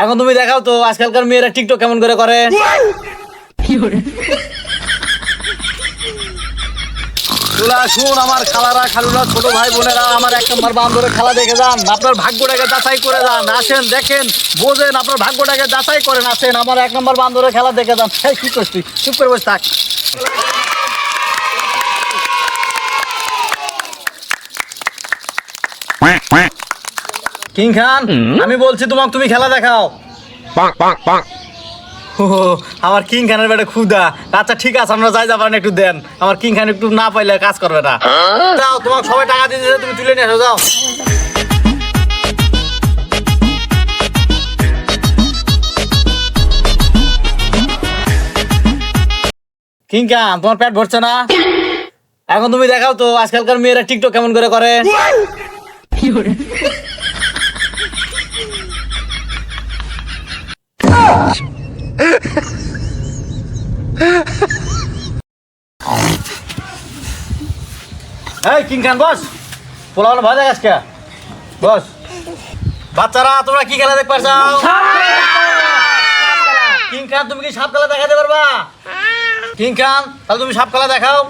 এখন তুমি দেখাও তো আজকালকার মেয়েরা টিকটক কেমন করে করে। শুন আমার খালারা খালুরা ছোট ভাই বোনেরা, আমার এক নম্বর বান্ধবের খেলা দেখে যান, আপনার ভাগ্যটাকে যাচাই করে যান, আসেন দেখেন বোঝেন, আপনার ভাগ্যটাকে যাচাই করেন, আসেন আমার এক নম্বর বান্ধবের খেলা দেখে যান। এই কি করছিস, চুপ করে বসে থাক। কিং খান আমি বলছি তোমাকে, তুমি খেলা দেখাও। ও, আমার কিং খানের বেটা ক্ষুদা। আচ্ছা ঠিক আছে, আমরা যাই যাবার একটু দেন, আমার কিং খান একটু না পাইলে কাজ করবে না। যাও, তোমাকে সবাই টাকা দিয়ে দিয়েছে, তুমি তুলে নিয়ে আসো, যাও। কিং খান তোমার পেট ভরছে না? এখন তুমি দেখাও তো আজকালকার মেয়েরা টিকটক কেমন করে করে। এই কিং খান বস, পোলা ভালো ভাজা গাছ কে বস। বাচ্চারা তোমরা কি খেলা দেখতে চাও? কিং খান তুমি কি সাপ খেলা দেখাতে পারবা? কিং খান তাহলে তুমি সাপ খেলা দেখাও।